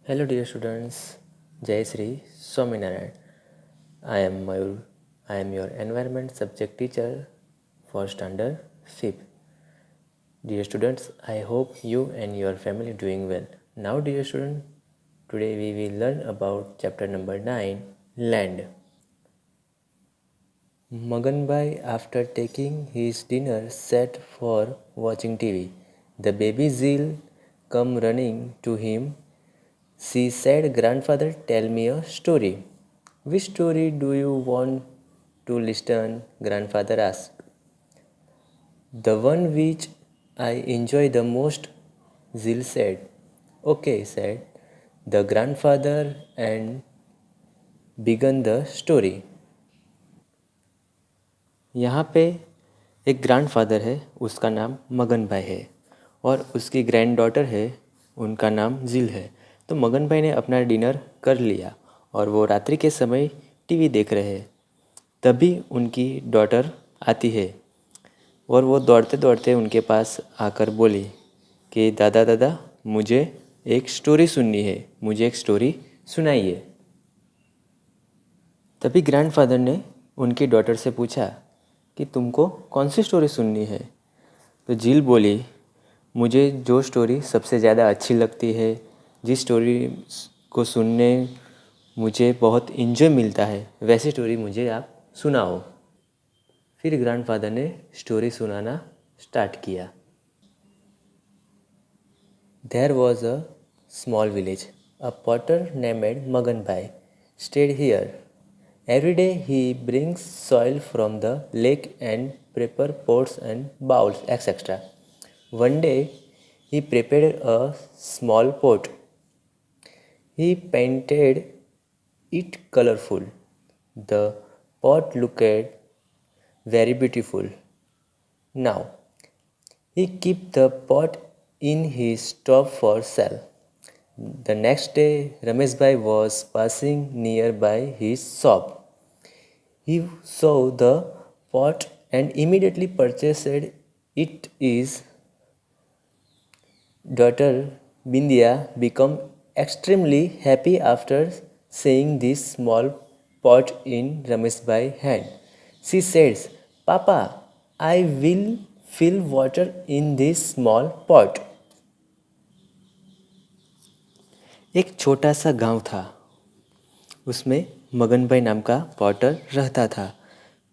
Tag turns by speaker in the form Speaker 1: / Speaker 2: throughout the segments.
Speaker 1: Hello, dear students. Jai Sri Swaminarayan. I am Mayur. I am your environment subject teacher for standard 5th. Dear students, I hope you and your family doing well. Now, dear student, today we will learn about chapter number 9, Land. Maganbai, after taking his dinner, sat for watching TV. The baby Zil come running to him. She said, Grandfather, tell me a story. Which story do you want to listen? Grandfather asked. The one which I enjoy the most, Zil said. Okay, said the grandfather and began the story. यहाँ पे एक grandfather है, उसका नाम मगन भाई है और उसकी ग्रैंड डॉटर है, उनका नाम जिल है। तो मगन भाई ने अपना डिनर कर लिया और वो रात्रि के समय टीवी देख रहे हैं। तभी उनकी डॉटर आती है और वो दौड़ते दौड़ते उनके पास आकर बोली कि दादा दादा मुझे एक स्टोरी सुननी है, मुझे एक स्टोरी सुनाइए। तभी ग्रैंडफादर ने उनकी डॉटर से पूछा कि तुमको कौन सी स्टोरी सुननी है। तो झील बोली, मुझे जो स्टोरी सबसे ज़्यादा अच्छी लगती है, जिस स्टोरी को सुनने मुझे बहुत इंजॉय मिलता है, वैसी स्टोरी मुझे आप सुनाओ। फिर ग्रैंडफादर ने स्टोरी सुनाना स्टार्ट किया। There was a small village. A potter named Maganbai stayed here. Every day he brings soil from the lake and prepare pots and bowls, etc. One day he prepared a small pot. He painted it colorful. The pot looked very beautiful. Now he kept the pot in his shop for sale. The next day, Rameshbhai was passing nearby his shop. He saw the pot and immediately purchased it. His daughter Bindya became extremely happy after seeing this small pot in Rameshbhai's hand. She says, Papa, I will fill water in this small pot. एक छोटा सा गांव था। उसमें मगन भाई नाम का पॉटर रहता था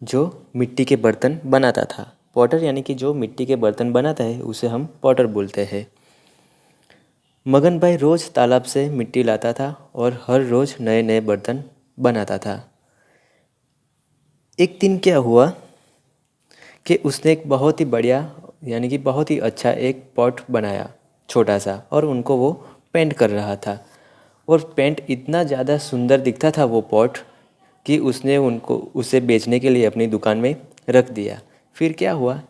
Speaker 1: जो मिट्टी के बर्तन बनाता था। पॉटर यानी कि जो मिट्टी के बर्तन बनाता है उसे हम पॉटर बोलते हैं। मगन भाई रोज़ तालाब से मिट्टी लाता था और हर रोज़ नए नए बर्तन बनाता था। एक दिन क्या हुआ कि उसने एक बहुत ही बढ़िया यानी कि बहुत ही अच्छा एक पॉट बनाया छोटा सा, और उनको वो पेंट कर रहा था। और पेंट इतना ज़्यादा सुंदर दिखता था वो पॉट कि उसने उसे बेचने के लिए अपनी दुकान में रख दिया। फिर क्या हुआ,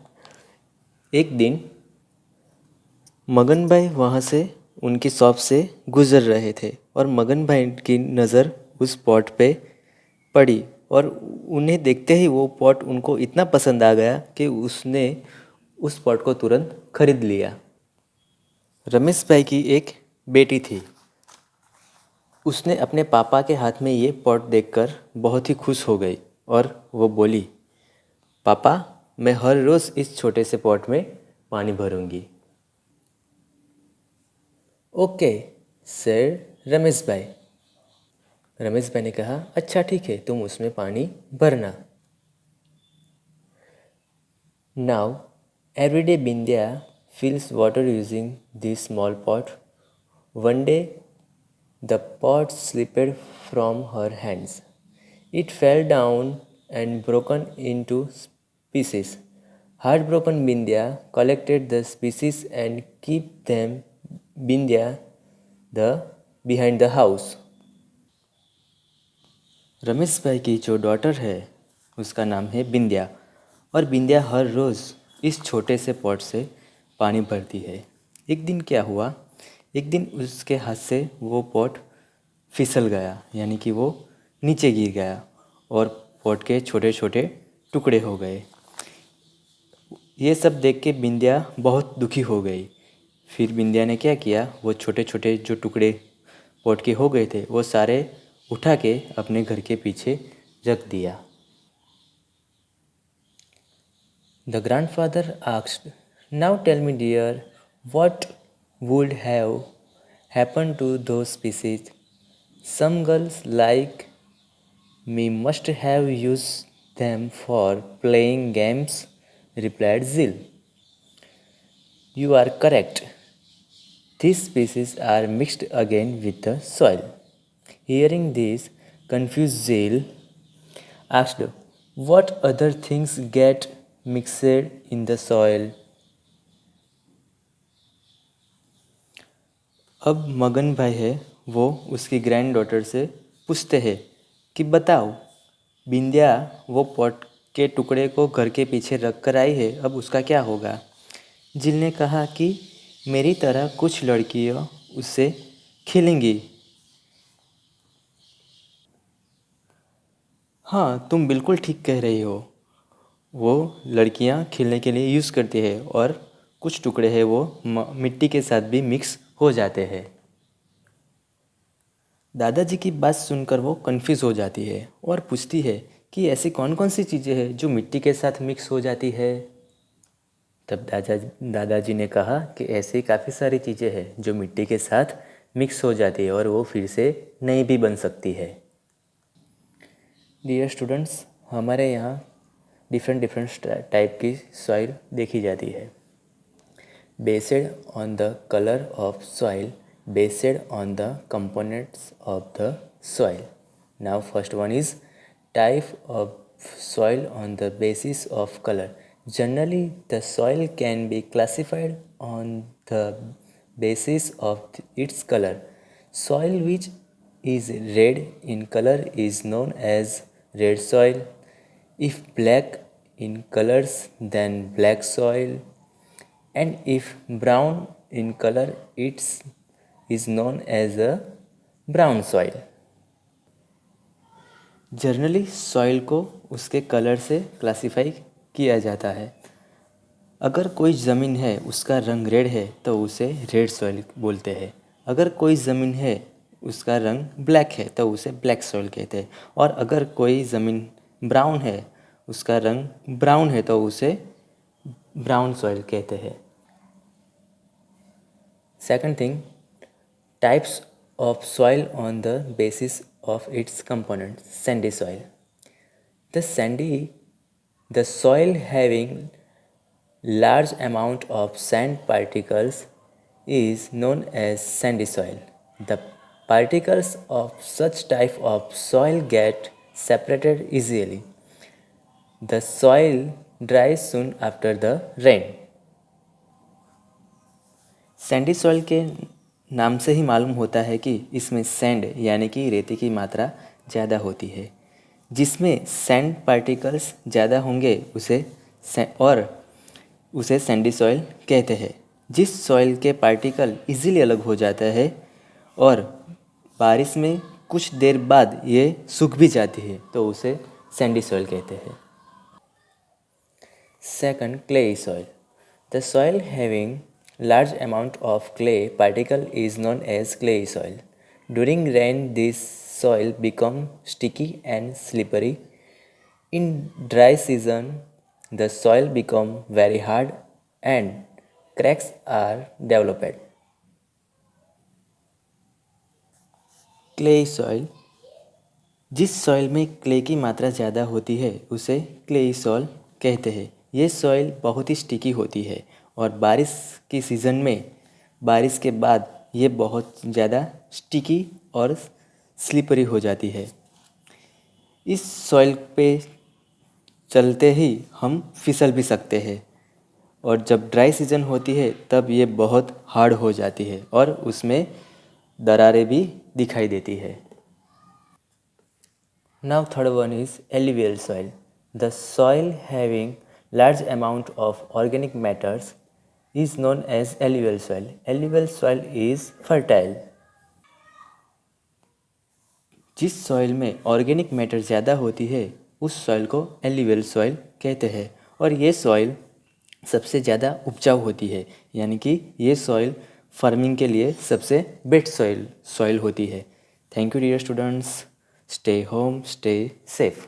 Speaker 1: एक दिन मगन भाई वहाँ से उनकी शॉप से गुज़र रहे थे और मगन भाई की नज़र उस पॉट पे पड़ी और उन्हें देखते ही वो पॉट उनको इतना पसंद आ गया कि उसने उस पॉट को तुरंत खरीद लिया। रमेश भाई की एक बेटी थी। उसने अपने पापा के हाथ में ये पॉट देखकर बहुत ही खुश हो गई और वो बोली, पापा मैं हर रोज़ इस छोटे से पॉट में पानी भरूंगी। ओके सर रमेश भाई। रमेश भाई ने कहा, अच्छा ठीक है, तुम उसमें पानी भरना। Now everyday Bindiya fills water using this small pot. One day the pot slipped from her hands. It fell down and broken into pieces. Heartbroken Bindya collected the pieces and kept them Bindya the behind the house. Ramesh भाई की जो daughter है उसका नाम है बिंदिया, और बिंदिया हर रोज़ इस छोटे से पॉट से पानी भरती है। एक दिन क्या हुआ, एक दिन उसके हाथ से वो पॉट फिसल गया यानी कि वो नीचे गिर गया और पॉट के छोटे छोटे टुकड़े हो गए। ये सब देख के बिंदिया बहुत दुखी हो गई। फिर बिंदिया ने क्या किया, वो छोटे छोटे जो टुकड़े पॉट के हो गए थे वो सारे उठा के अपने घर के पीछे रख दिया। The grandfather asked, now tell me dear, what would have happened to those pieces? Some girls like me must have used them for playing games, replied Zil. You are correct. These pieces are mixed again with the soil. Hearing this, confused Zil asked, what other things get mixed in the soil? अब मगन भाई है वो उसकी grand daughter से पूछते हैं कि बताओ, बिंदिया वो पॉट के टुकड़े को घर के पीछे रख कर आई है, अब उसका क्या होगा? जिल ने कहा कि मेरी तरह कुछ लड़कियां उससे खेलेंगी। हाँ, तुम बिल्कुल ठीक कह रही हो। वो लड़कियां खेलने के लिए यूज़ करती है और कुछ टुकड़े हैं वो मिट्टी के साथ भी मिक्स हो जाते हैं। दादाजी की बात सुनकर वो कंफ्यूज हो जाती है और पूछती है कि ऐसी कौन कौन सी चीज़ें हैं जो मिट्टी के साथ मिक्स हो जाती है। तब दादाजी ने कहा कि ऐसी काफ़ी सारी चीज़ें हैं जो मिट्टी के साथ मिक्स हो जाती है और वो फिर से नई भी बन सकती है। डियर स्टूडेंट्स, हमारे यहाँ डिफरेंट डिफरेंट टाइप की सॉइल देखी जाती है। Based on the colour of soil, based on the components of the soil. Now first one is type of soil on the basis of color. Generally the soil can be classified on the basis of its color. Soil which is red in color is known as red soil. If black in colors, then black soil, and if brown in color, it's is known as a brown soil. Generally soil को उसके colour से classify किया जाता है। अगर कोई ज़मीन है उसका रंग रेड है तो उसे रेड सॉइल बोलते हैं। अगर कोई ज़मीन है उसका रंग ब्लैक है तो उसे ब्लैक सॉइल कहते हैं। और अगर कोई ज़मीन ब्राउन है, उसका रंग ब्राउन है तो उसे ब्राउन सॉइल कहते हैं। Second thing, types of soil on the basis of its components. Sandy soil. The soil having large amount of sand particles is known as sandy soil. The particles of such type of soil get separated easily. The soil dries soon after the rain. Sandy soil के नाम से ही मालूम होता है कि इसमें sand यानी कि रेती की मात्रा ज़्यादा होती है। जिसमें सैंड पार्टिकल्स ज़्यादा होंगे उसे सैंडी सॉइल कहते हैं। जिस सॉइल के पार्टिकल इजीली अलग हो जाता है और बारिश में कुछ देर बाद ये सूख भी जाती है तो उसे सैंडी सॉइल कहते हैं। Second, clayey soil. The soil having large amount of clay particle is known as clay soil. During rain, this soil become sticky and slippery. In dry season, the soil become very hard and cracks are developed. Clayey soil. जिस soil में clay की मात्रा ज़्यादा होती है उसे clayey soil कहते हैं। ये सॉइल बहुत ही स्टिकी होती है और बारिश की सीज़न में बारिश के बाद ये बहुत ज़्यादा स्टिकी और स्लिपरी हो जाती है। इस सॉइल पे चलते ही हम फिसल भी सकते हैं और जब ड्राई सीज़न होती है तब ये बहुत हार्ड हो जाती है और उसमें दरारें भी दिखाई देती है। Now third one is alluvial soil. The soil having large amount of organic matters is known as alluvial soil. Alluvial soil is fertile. जिस सॉइल में ऑर्गेनिक मैटर ज़्यादा होती है उस सॉइल को एल्यूवियल सॉइल कहते हैं और ये सॉइल सबसे ज़्यादा उपजाऊ होती है, यानी कि ये सॉइल फार्मिंग के लिए सबसे बेस्ट सॉइल होती है। Thank you dear students, stay home, stay safe.